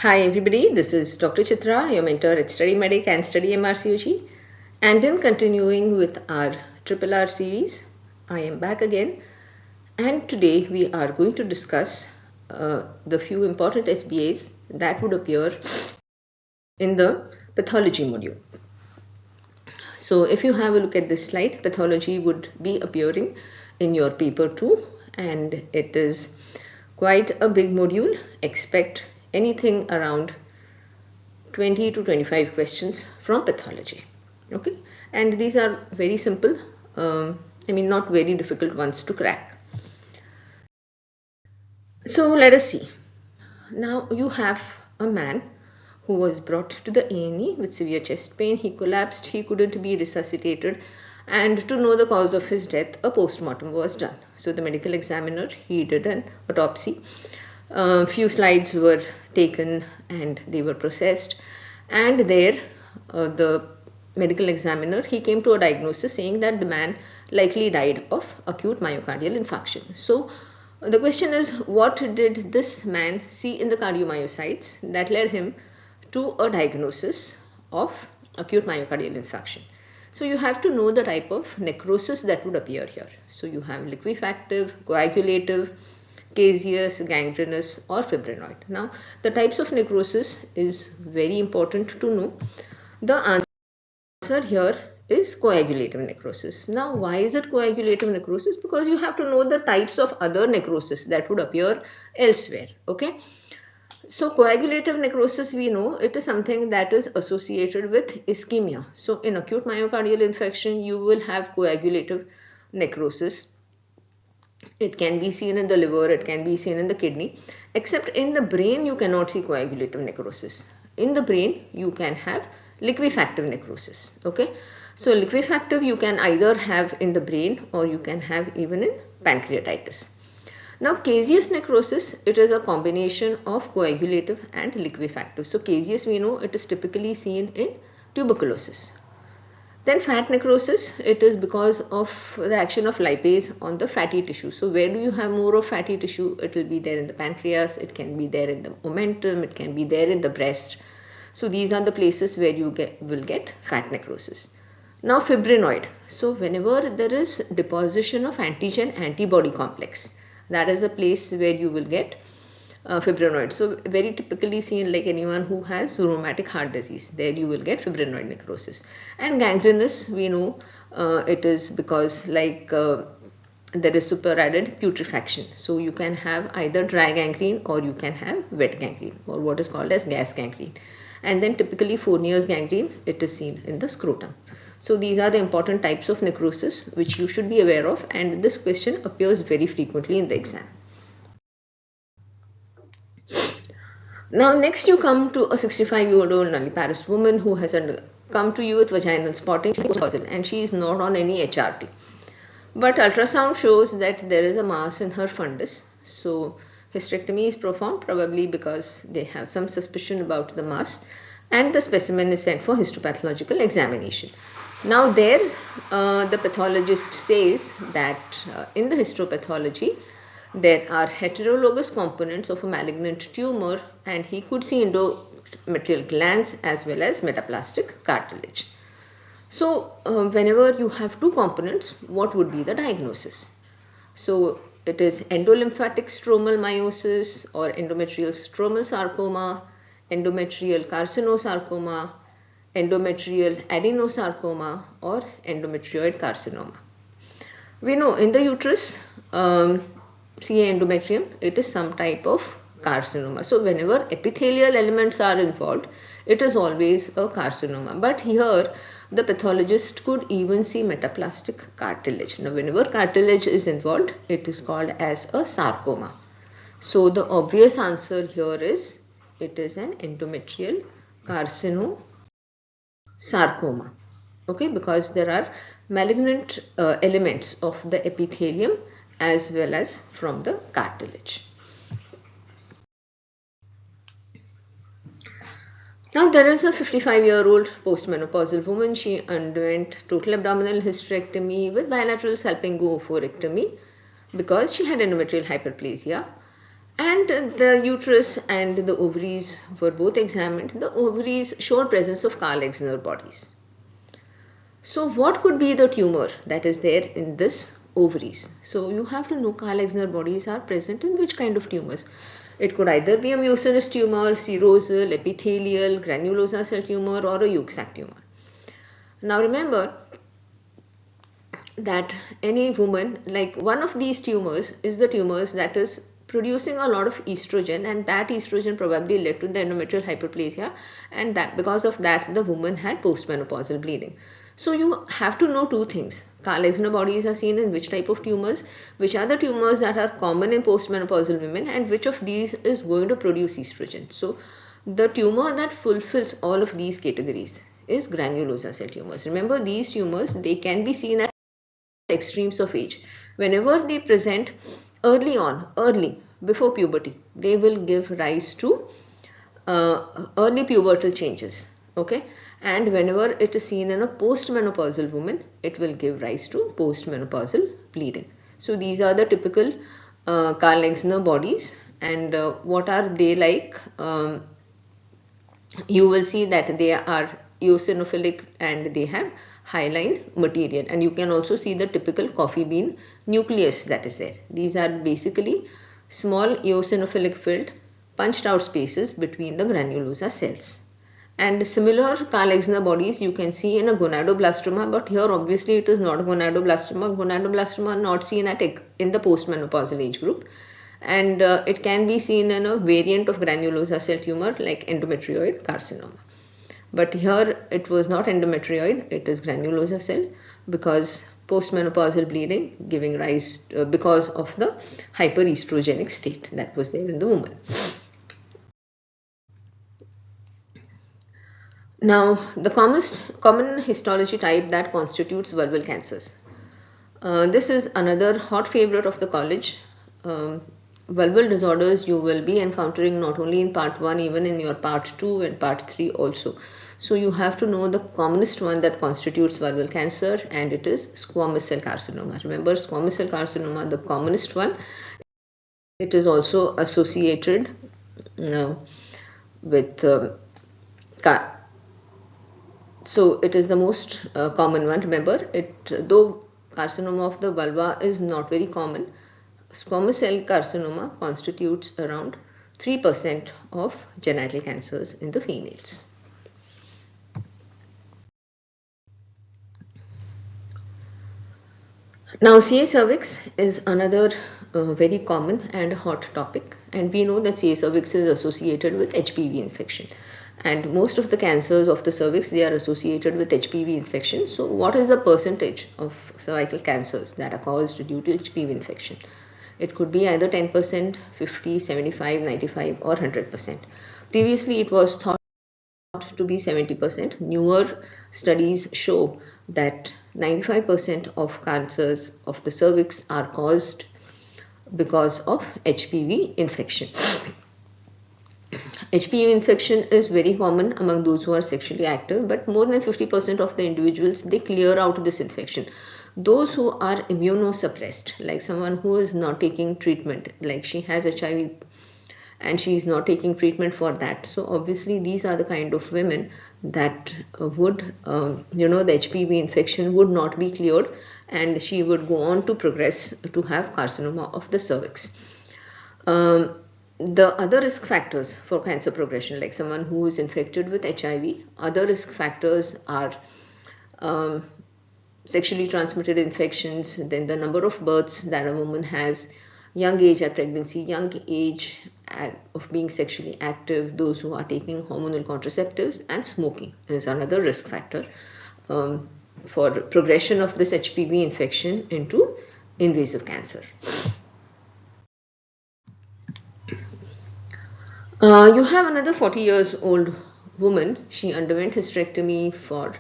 Hi everybody, this is Dr. Chitra, your mentor at StudyMEDIC and StudyMRCOG. And in continuing with our RRR series, I am back again. And today we are going to discuss the few important SBAs that would appear in the pathology module. So if you have a look at this slide, pathology would be appearing in your paper too. And it is quite a big module. Expect anything around 20 to 25 questions from pathology. Okay, and these are very simple, not very difficult ones to crack. So let us see. Now you have a man who was brought to the A&E with severe chest pain. He collapsed, he couldn't be resuscitated, and to know the cause of his death, a post-mortem was done. So the medical examiner, he did an autopsy. Few slides were taken and they were processed, and there the medical examiner, he came to a diagnosis saying that the man likely died of acute myocardial infarction. So the question is, what did this man see in the cardiomyocytes that led him to a diagnosis of acute myocardial infarction? So you have to know the type of necrosis that would appear here. So you have liquefactive, coagulative, caseous, gangrenous or fibrinoid. Now the types of necrosis is very important to know. The answer here is coagulative necrosis. Now why is it coagulative necrosis? Because you have to know the types of other necrosis that would appear elsewhere. Okay, so coagulative necrosis, we know it is something that is associated with ischemia. So in acute myocardial infarction you will have coagulative necrosis. It can be seen in the liver, it can be seen in the kidney, except in the brain you cannot see coagulative necrosis. In the brain you can have liquefactive necrosis. Okay, so liquefactive you can either have in the brain or you can have even in pancreatitis. Now caseous necrosis, it is a combination of coagulative and liquefactive. So caseous, we know it is typically seen in tuberculosis. Then fat necrosis, it is because of the action of lipase on the fatty tissue. So where do you have more of fatty tissue? It will be there in the pancreas, it can be there in the omentum, it can be there in the breast. So these are the places where you will get fat necrosis. Now fibrinoid. So whenever there is deposition of antigen antibody complex, that is the place where you will get fibrinoid. So very typically seen like anyone who has rheumatic heart disease, there you will get fibrinoid necrosis. And gangrenous, we know it is because like there is superadded putrefaction. So you can have either dry gangrene or you can have wet gangrene, or what is called as gas gangrene. And then typically Fournier's gangrene, it is seen in the scrotum. So these are the important types of necrosis which you should be aware of, and this question appears very frequently in the exam. Now next you come to a 65-year-old nulliparous woman who has come to you with vaginal spotting, and she is not on any HRT. But ultrasound shows that there is a mass in her fundus. So hysterectomy is performed, probably because they have some suspicion about the mass, and the specimen is sent for histopathological examination. Now there the pathologist says that in the histopathology there are heterologous components of a malignant tumor, and he could see endometrial glands as well as metaplastic cartilage. So whenever you have two components, what would be the diagnosis? So it is endolymphatic stromal meiosis or endometrial stromal sarcoma, endometrial carcinosarcoma, endometrial adenosarcoma or endometrioid carcinoma. We know in the uterus, CA endometrium, it is some type of carcinoma. So whenever epithelial elements are involved, it is always a carcinoma. But here the pathologist could even see metaplastic cartilage. Now whenever cartilage is involved, it is called as a sarcoma. So the obvious answer here is it is an endometrial carcinosarcoma. Okay, because there are malignant elements of the epithelium as well as from the cartilage. Now there is a 55-year-old postmenopausal woman. She underwent total abdominal hysterectomy with bilateral salpingo-oophorectomy because she had endometrial hyperplasia, And the uterus and the ovaries were both examined. The ovaries showed presence of Karl-Exner bodies. So what could be the tumor that is there in this ovaries? So you have to know Karl-Exner bodies are present in which kind of tumors. It could either be a mucinous tumor, serosal, epithelial, granulosa cell tumor, or a yolk sac tumor. Now remember that any woman, like one of these tumors is the tumors that is producing a lot of estrogen, and that estrogen probably led to the endometrial hyperplasia, and that because of that the woman had postmenopausal bleeding. So you have to know two things. Karl-Exner bodies are seen in which type of tumors, which are the tumors that are common in postmenopausal women, and which of these is going to produce estrogen. So the tumor that fulfills all of these categories is granulosa cell tumors. Remember, these tumors, they can be seen at extremes of age. Whenever they present early before puberty, they will give rise to early pubertal changes. Okay, and whenever it is seen in a postmenopausal woman, it will give rise to postmenopausal bleeding. So these are the typical Karl-Exner bodies, and what are they like? You will see that they are eosinophilic and they have hyaline material, and you can also see the typical coffee bean nucleus that is there. These are basically small eosinophilic filled punched out spaces between the granulosa cells. And similar Karl-Exner bodies you can see in a gonadoblastoma, but here obviously it is not gonadoblastoma. Gonadoblastoma are not seen in the postmenopausal age group, and it can be seen in a variant of granulosa cell tumor like endometrioid carcinoma. But here it was not endometrioid, it is granulosa cell, because postmenopausal bleeding giving rise because of the hyperestrogenic state that was there in the woman. Now, the common histology type that constitutes vulval cancers. This is another hot favorite of the college. Vulval disorders you will be encountering not only in part 1, even in your part 2 and part 3 also. So you have to know the commonest one that constitutes vulval cancer, and it is squamous cell carcinoma. Remember, squamous cell carcinoma, the commonest one. It is also associated with so it is the most common one. Remember, though carcinoma of the vulva is not very common, squamous cell carcinoma constitutes around 3% of genital cancers in the females. Now, CA cervix is another very common and hot topic, and we know that CA cervix is associated with HPV infection, and most of the cancers of the cervix, they are associated with HPV infection. So what is the percentage of cervical cancers that are caused due to HPV infection? It could be either 10%, 50, 75, 95 or 100%. Previously it was thought to be 70%. Newer studies show that 95% of cancers of the cervix are caused because of HPV infection. HPV infection is very common among those who are sexually active, but more than 50% of the individuals, they clear out this infection. Those who are immunosuppressed, like someone who is not taking treatment, like she has HIV and she is not taking treatment for that. So obviously these are the kind of women that would, the HPV infection would not be cleared, and she would go on to progress to have carcinoma of the cervix. The other risk factors for cancer progression, like someone who is infected with HIV, other risk factors are sexually transmitted infections, then the number of births that a woman has, young age at pregnancy, young age of being sexually active, those who are taking hormonal contraceptives, and smoking is another risk factor for progression of this HPV infection into invasive cancer. You have another 40 years old woman. She underwent hysterectomy for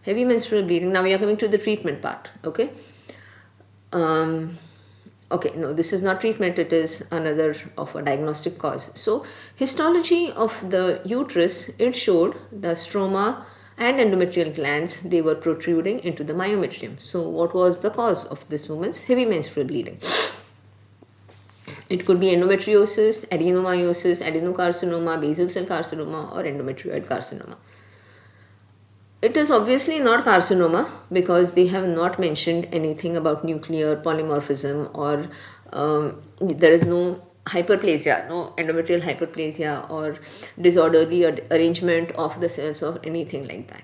heavy menstrual bleeding. Now we are coming to the treatment part. Okay. Okay, no, this is not treatment. It is another of a diagnostic cause. So histology of the uterus, it showed the stroma and endometrial glands. They were protruding into the myometrium. So what was the cause of this woman's heavy menstrual bleeding? It could be endometriosis, adenomyosis, adenocarcinoma, basal cell carcinoma, or endometrioid carcinoma. It is obviously not carcinoma because they have not mentioned anything about nuclear polymorphism, or there is no hyperplasia, no endometrial hyperplasia or disorderly arrangement of the cells or anything like that.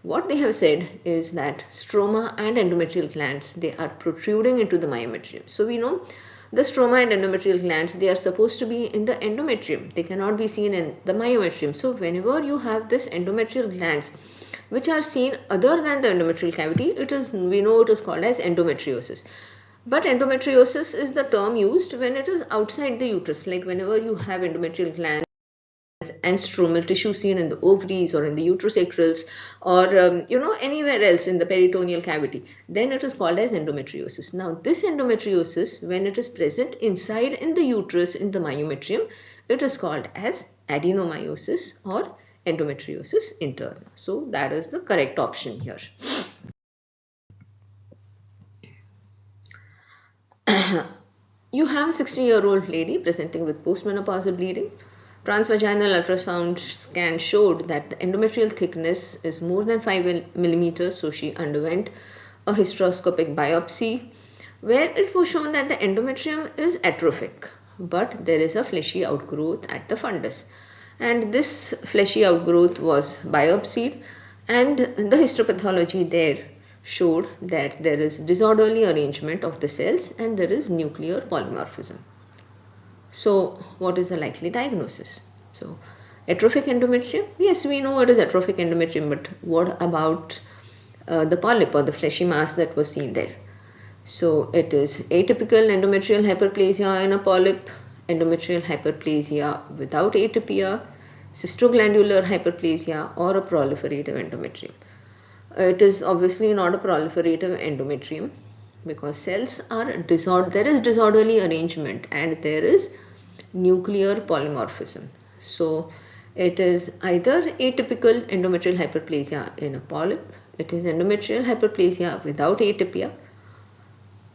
What they have said is that stroma and endometrial glands, they are protruding into the myometrium. So we know the stroma and endometrial glands, they are supposed to be in the endometrium. They cannot be seen in the myometrium. So whenever you have this endometrial glands which are seen other than the endometrial cavity, we know it is called as endometriosis. But endometriosis is the term used when it is outside the uterus, like whenever you have endometrial glands and stromal tissue seen in the ovaries or in the uterosacrals, or anywhere else in the peritoneal cavity, then it is called as endometriosis. Now this endometriosis, when it is present inside in the uterus in the myometrium, it is called as adenomyosis or endometriosis interna. So that is the correct option here. You have a 60-year-old lady presenting with postmenopausal bleeding. Transvaginal ultrasound scan showed that the endometrial thickness is more than 5 millimeters, so she underwent a hysteroscopic biopsy where it was shown that the endometrium is atrophic, but there is a fleshy outgrowth at the fundus. And this fleshy outgrowth was biopsied, and the histopathology there showed that there is disorderly arrangement of the cells and there is nuclear polymorphism. So what is the likely diagnosis? So atrophic endometrium, yes, we know it is atrophic endometrium, but what about the polyp or the fleshy mass that was seen there? So it is atypical endometrial hyperplasia in a polyp, endometrial hyperplasia without atypia, cystoglandular hyperplasia, or a proliferative endometrium. It is obviously not a proliferative endometrium because cells are there is disorderly arrangement and there is nuclear polymorphism. So it is either atypical endometrial hyperplasia in a polyp, it is endometrial hyperplasia without atypia.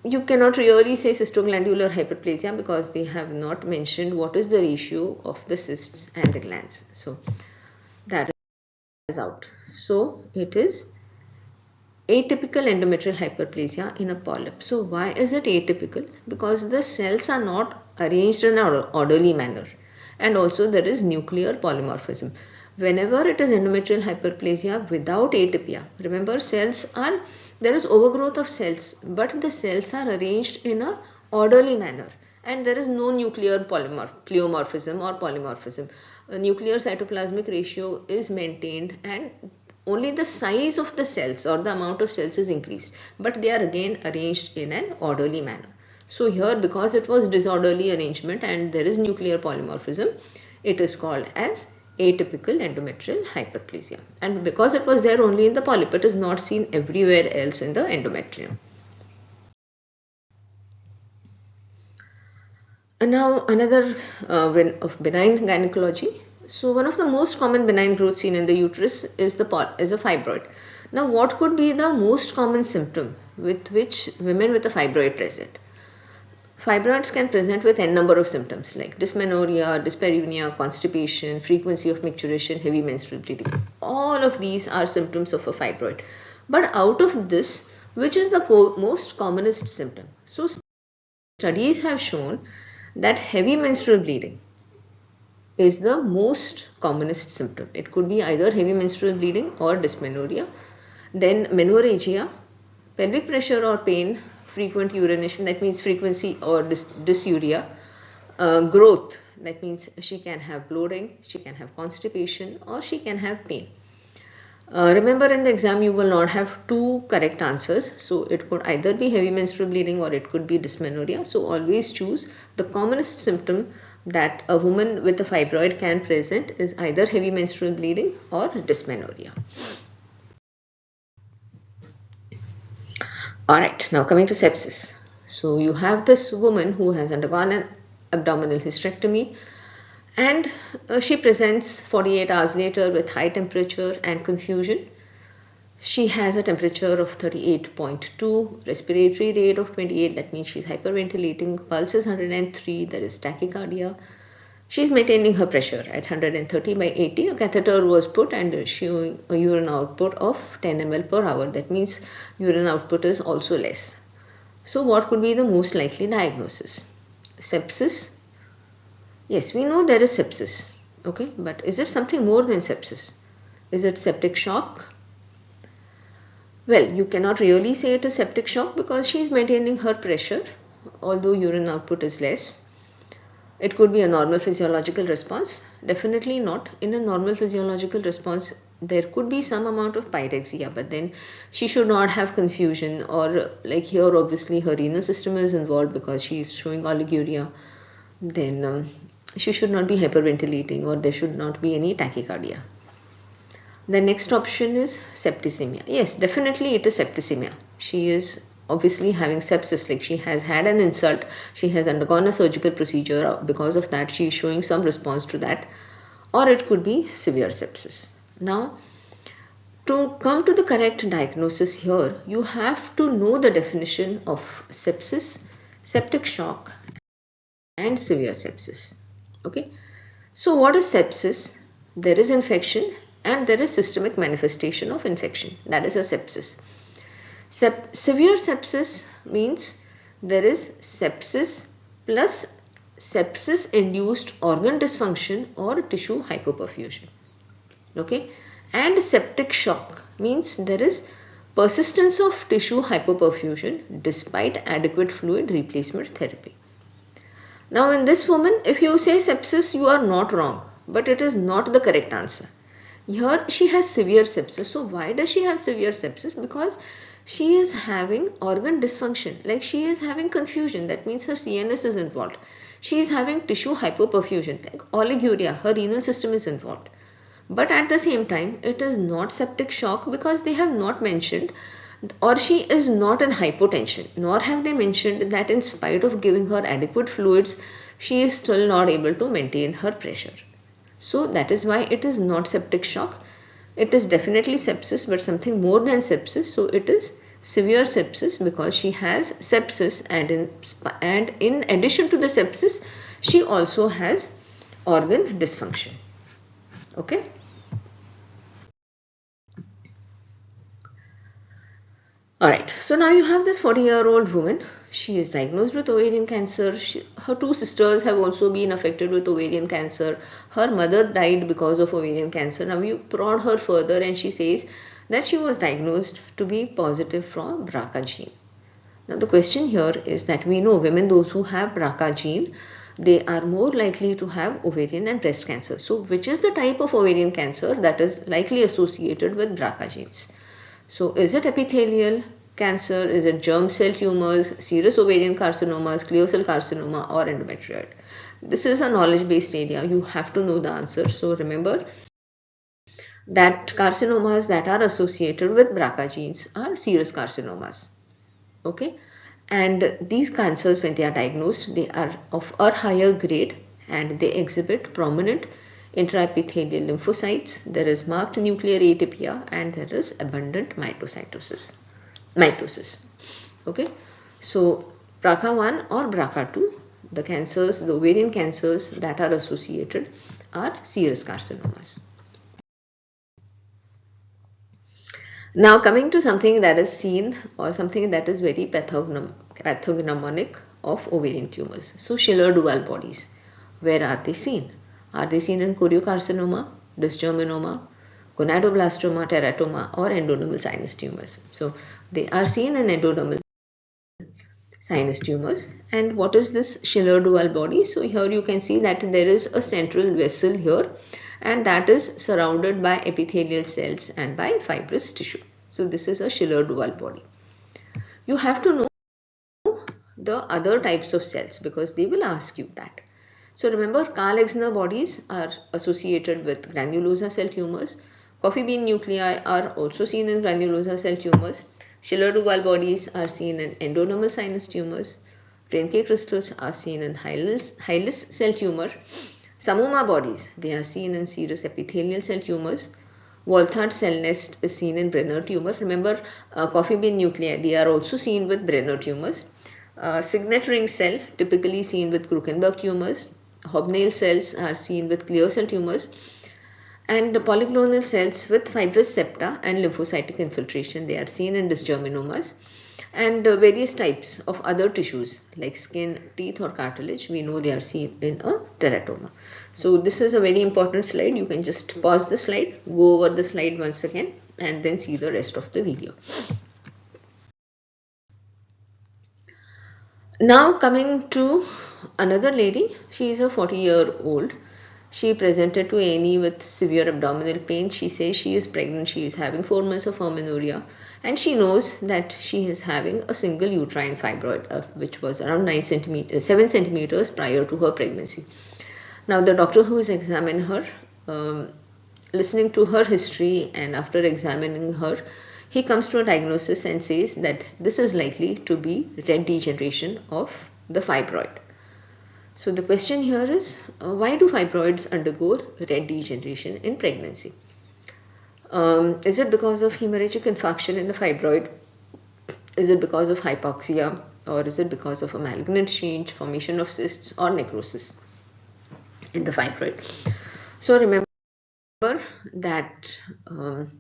You cannot really say cystoglandular hyperplasia because they have not mentioned what is the ratio of the cysts and the glands. So that is out. So it is atypical endometrial hyperplasia in a polyp. So why is it atypical? Because the cells are not arranged in an orderly manner, and also there is nuclear polymorphism. Whenever it is endometrial hyperplasia without atypia, remember there is overgrowth of cells, but the cells are arranged in a orderly manner and there is no nuclear pleomorphism or polymorphism. A nuclear cytoplasmic ratio is maintained and only the size of the cells or the amount of cells is increased, but they are again arranged in an orderly manner. So here, because it was disorderly arrangement and there is nuclear polymorphism, it is called as atypical endometrial hyperplasia. And because it was there only in the polyp, it is not seen everywhere else in the endometrium. And now another of benign gynecology. So one of the most common benign growths seen in the uterus is a fibroid. Now what could be the most common symptom with which women with a fibroid present? Fibroids can present with n number of symptoms like dysmenorrhea, dyspareunia, constipation, frequency of micturition, heavy menstrual bleeding. All of these are symptoms of a fibroid. But out of this, which is the most commonest symptom? So studies have shown that heavy menstrual bleeding is the most commonest symptom. It could be either heavy menstrual bleeding or dysmenorrhea. Then menorrhagia, pelvic pressure or pain, frequent urination, that means frequency or dysuria, growth, that means she can have bloating, she can have constipation, or she can have pain. Remember, in the exam you will not have two correct answers, so it could either be heavy menstrual bleeding or it could be dysmenorrhea. So always choose the commonest symptom that a woman with a fibroid can present is either heavy menstrual bleeding or dysmenorrhea. Alright, now coming to sepsis. So you have this woman who has undergone an abdominal hysterectomy and she presents 48 hours later with high temperature and confusion. She has a temperature of 38.2, respiratory rate of 28, that means she's hyperventilating, pulse is 103, there is tachycardia. She's maintaining her pressure at 130 by 80. A catheter was put and showing a urine output of 10 ml per hour. That means urine output is also less. So what could be the most likely diagnosis? Sepsis? Yes, we know there is sepsis. Okay, but is it something more than sepsis? Is it septic shock? Well, you cannot really say it is septic shock because she is maintaining her pressure, although urine output is less. It could be a normal physiological response. Definitely not. In a normal physiological response, there could be some amount of pyrexia, but then she should not have confusion, or like here obviously her renal system is involved because she is showing oliguria. Then she should not be hyperventilating, or there should not be any tachycardia. The next option is septicemia. Yes, definitely it is septicemia. She is obviously having sepsis, like she has had an insult, she has undergone a surgical procedure, because of that she is showing some response to that, or it could be severe sepsis. Now, to come to the correct diagnosis here, you have to know the definition of sepsis, septic shock and severe sepsis. Okay, so what is sepsis? There is infection and there is systemic manifestation of infection, that is a sepsis. Severe sepsis means there is sepsis plus sepsis induced organ dysfunction or tissue hypoperfusion. Okay, and septic shock means there is persistence of tissue hypoperfusion despite adequate fluid replacement therapy. Now in this woman, if you say sepsis, you are not wrong, but it is not the correct answer. Here she has severe sepsis. So why does she have severe sepsis? Because she is having organ dysfunction, like she is having confusion, that means her CNS is involved. She is having tissue hypoperfusion, like oliguria, her renal system is involved. But at the same time, it is not septic shock because they have not mentioned, or she is not in hypotension, nor have they mentioned that in spite of giving her adequate fluids, she is still not able to maintain her pressure. So that is why it is not septic shock. It is definitely sepsis, but something more than sepsis. So it is severe sepsis because she has sepsis, and in addition to the sepsis, she also has organ dysfunction. Okay. Alright, so now you have this 40-year-old woman. She is diagnosed with ovarian cancer. Her two sisters have also been affected with ovarian cancer. Her mother died because of ovarian cancer. Now you prod her further and she says that she was diagnosed to be positive from BRCA gene. Now the question here is that we know women, those who have BRCA gene, they are more likely to have ovarian and breast cancer. So which is the type of ovarian cancer that is likely associated with BRCA genes? So is it epithelial cancer, is it germ cell tumors, serous ovarian carcinomas, clear cell carcinoma, or endometrioid? This is a knowledge based area. You have to know the answer. So remember that carcinomas that are associated with BRCA genes are serous carcinomas. Okay, and these cancers, when they are diagnosed, they are of a higher grade and they exhibit prominent intraepithelial lymphocytes, there is marked nuclear atypia, and there is abundant mitosis. Okay, so BRCA1 or BRCA2, the cancers, the ovarian cancers that are associated are serous carcinomas. Now coming to something that is seen, or something that is very pathognomonic of ovarian tumors. So Schiller-Duval bodies, where are they seen? Are they seen in choriocarcinoma, dysgerminoma, gonadoblastoma, teratoma, or endodermal sinus tumors? So they are seen in endodermal sinus tumors. And what is this Schiller-Duval body? So here you can see that there is a central vessel here, and that is surrounded by epithelial cells and by fibrous tissue. So this is a Schiller-Duval body. You have to know the other types of cells because they will ask you that. So remember, Karl-Exner bodies are associated with granulosa cell tumors. Coffee bean nuclei are also seen in granulosa cell tumors. Schiller-Duval bodies are seen in endodermal sinus tumors. Ranke crystals are seen in Hillis cell tumor. Samoma bodies, they are seen in serous epithelial cell tumors. Wolthardt cell nest is seen in Brenner tumor. Remember, coffee bean nuclei, they are also seen with Brenner tumors. Signet ring cell, typically seen with Krukenberg tumors. Hobnail cells are seen with clear cell tumors. And the polyclonal cells with fibrous septa and lymphocytic infiltration, they are seen in dysgerminomas. And various types of other tissues like skin, teeth or cartilage, we know they are seen in a teratoma. So this is a very important slide. You can just pause the slide, go over the slide once again and then see the rest of the video. Now coming to another lady, she is a 40-year-old. She presented to A&E with severe abdominal pain. She says she is pregnant, she is having 4 months of amenorrhea, and she knows that she is having a single uterine fibroid, which was around 7 centimeters prior to her pregnancy. Now the doctor who has examined her, listening to her history and after examining her, he comes to a diagnosis and says that this is likely to be red degeneration of the fibroid. So the question here is, why do fibroids undergo red degeneration in pregnancy? Is it because of hemorrhagic infarction in the fibroid? Is it because of hypoxia? Or is it because of a malignant change, formation of cysts or necrosis in the fibroid? So remember that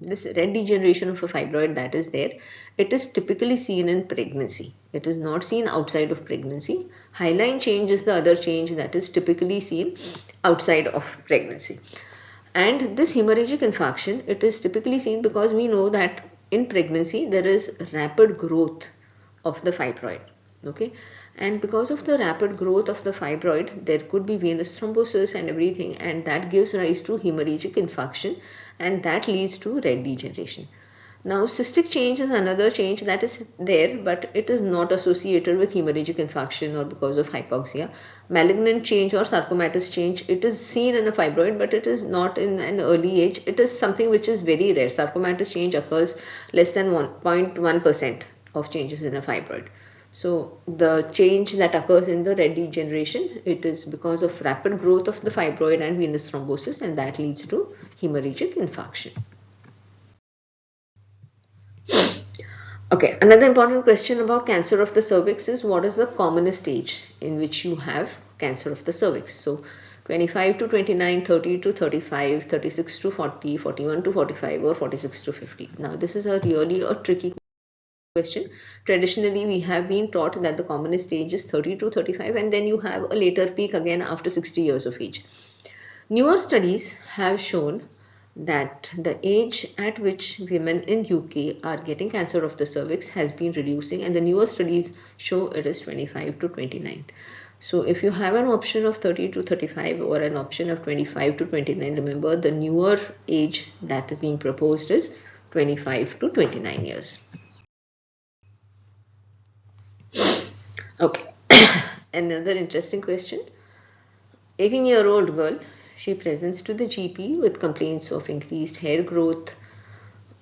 this red degeneration of a fibroid that is there, it is typically seen in pregnancy. It is not seen outside of pregnancy. Hyaline change is the other change that is typically seen outside of pregnancy. And this hemorrhagic infarction, it is typically seen because we know that in pregnancy there is rapid growth of the fibroid. Okay, and because of the rapid growth of the fibroid, there could be venous thrombosis and everything, and that gives rise to hemorrhagic infarction, and that leads to red degeneration. Now cystic change is another change that is there, but it is not associated with hemorrhagic infarction or because of hypoxia. Malignant change or sarcomatous change, it is seen in a fibroid, but it is not in an early age. It is something which is very rare. Sarcomatous change occurs less than 1.1% of changes in a fibroid. So the change that occurs in the red degeneration, it is because of rapid growth of the fibroid and venous thrombosis, and that leads to hemorrhagic infarction. Okay, another important question about cancer of the cervix is, what is the commonest stage in which you have cancer of the cervix? So 25 to 29, 30 to 35, 36 to 40, 41 to 45 or 46 to 50. Now this is really a tricky question. Traditionally, we have been taught that the commonest stage is 30 to 35 and then you have a later peak again after 60 years of age. Newer studies have shown that the age at which women in UK are getting cancer of the cervix has been reducing, and the newer studies show it is 25 to 29. So if you have an option of 30 to 35 or an option of 25 to 29, remember the newer age that is being proposed is 25 to 29 years. Okay, another interesting question. 18-year-old girl, she presents to the GP with complaints of increased hair growth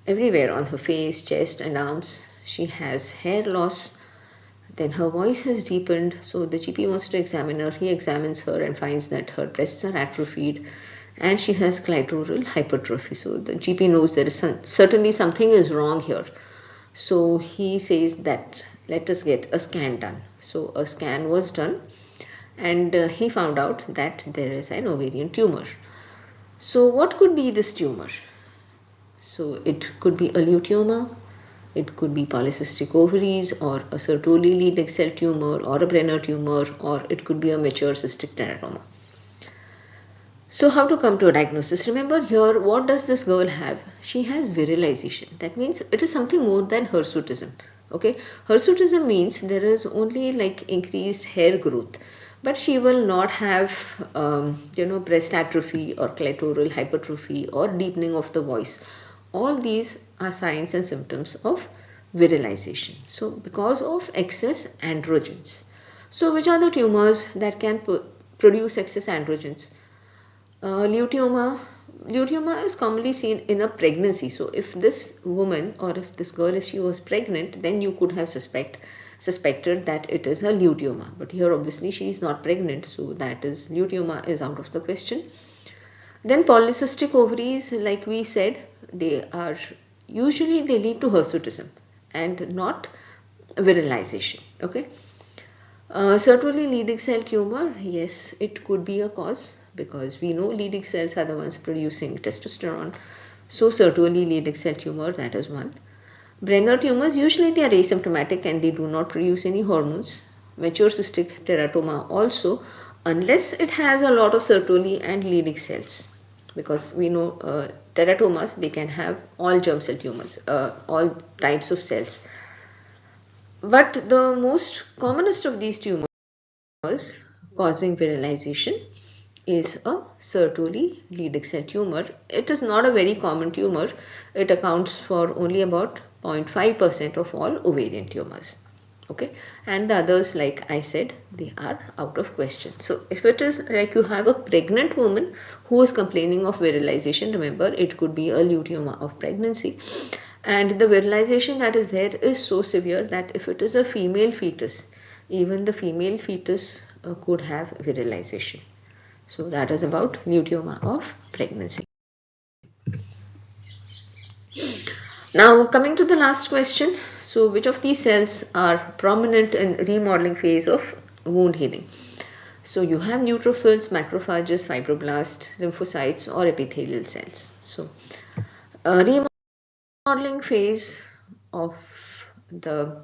everywhere on her face, chest and arms. She has hair loss. Then her voice has deepened. So the GP wants to examine her. He examines her and finds that her breasts are atrophied and she has clitoral hypertrophy. So the GP knows there is certainly something is wrong here. So he says that let us get a scan done. So a scan was done and he found out that there is an ovarian tumor. So what could be this tumor? So it could be a luteoma, it could be polycystic ovaries or a Sertoli leading cell tumor or a Brenner tumor, or it could be a mature cystic teratoma. So how to come to a diagnosis? Remember here, what does this girl have? She has virilization. That means it is something more than hirsutism. Okay, hirsutism means there is only like increased hair growth, but she will not have breast atrophy or clitoral hypertrophy or deepening of the voice. All these are signs and symptoms of virilization. So because of excess androgens. So which are the tumors that can produce excess androgens? Luteoma is commonly seen in a pregnancy. So if this woman or if this girl, if she was pregnant, then you could have suspected that it is a luteoma. But here obviously she is not pregnant, so that is luteoma is out of the question. Then polycystic ovaries, like we said, they lead to hirsutism and not virilization. Okay. Certainly Leydig cell tumor, yes, it could be a cause, because we know Leydig cells are the ones producing testosterone. So certainly Leydig cell tumor, that is one. Brenner tumors, usually they are asymptomatic and they do not produce any hormones. Mature cystic teratoma also, unless it has a lot of Sertoli and Leydig cells, because we know teratomas, they can have all germ cell tumors, all types of cells. But the most commonest of these tumors causing virilization is a Sertoli Leydig cell tumor. It is not a very common tumor. It accounts for only about 0.5% of all ovarian tumors. Okay, and the others, like I said, they are out of question. So if it is like you have a pregnant woman who is complaining of virilization, remember it could be a luteuma of pregnancy, and the virilization that is there is so severe that if it is a female fetus, even the female fetus could have virilization. So that is about luteuma of pregnancy. Now coming to the last question. So which of these cells are prominent in remodeling phase of wound healing? So you have neutrophils, macrophages, fibroblasts, lymphocytes or epithelial cells. So remodeling phase of the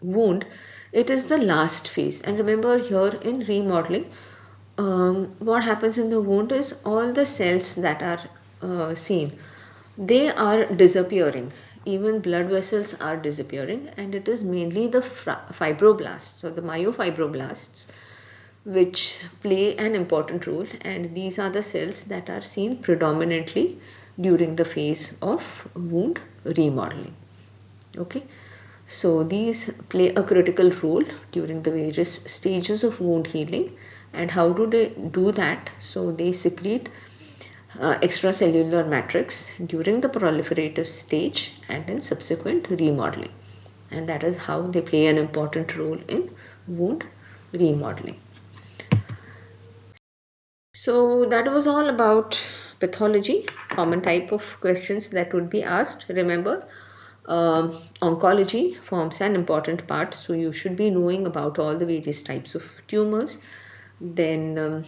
wound, it is the last phase. And remember here in remodeling, what happens in the wound is all the cells that are seen, they are disappearing. Even blood vessels are disappearing, and it is mainly the fibroblasts or the myofibroblasts which play an important role, and these are the cells that are seen predominantly during the phase of wound remodeling. Okay, so these play a critical role during the various stages of wound healing. And how do they do that? So they secrete extracellular matrix during the proliferative stage and in subsequent remodeling, and that is how they play an important role in wound remodeling. So that was all about pathology, common type of questions that would be asked. Remember, oncology forms an important part, so you should be knowing about all the various types of tumors. Then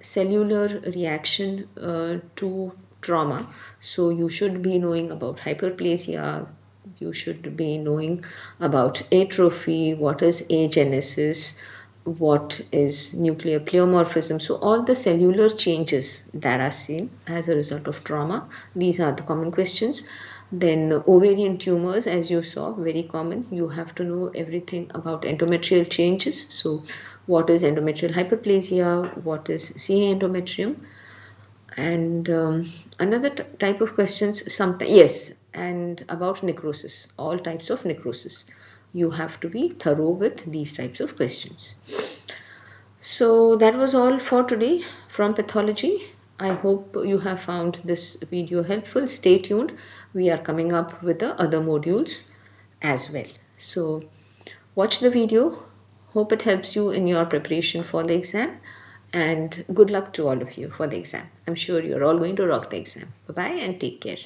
cellular reaction to trauma, so you should be knowing about hyperplasia, you should be knowing about atrophy, what is agenesis, what is nuclear pleomorphism. So all the cellular changes that are seen as a result of trauma, these are the common questions. Then ovarian tumors, as you saw, very common. You have to know everything about endometrial changes. So what is endometrial hyperplasia, what is CA endometrium, and another type of questions sometimes, yes, and about necrosis, all types of necrosis. You have to be thorough with these types of questions. So that was all for today from pathology. I hope you have found this video helpful. Stay tuned. We are coming up with the other modules as well. So watch the video. Hope it helps you in your preparation for the exam, and good luck to all of you for the exam. I'm sure you're all going to rock the exam. Bye-bye and take care.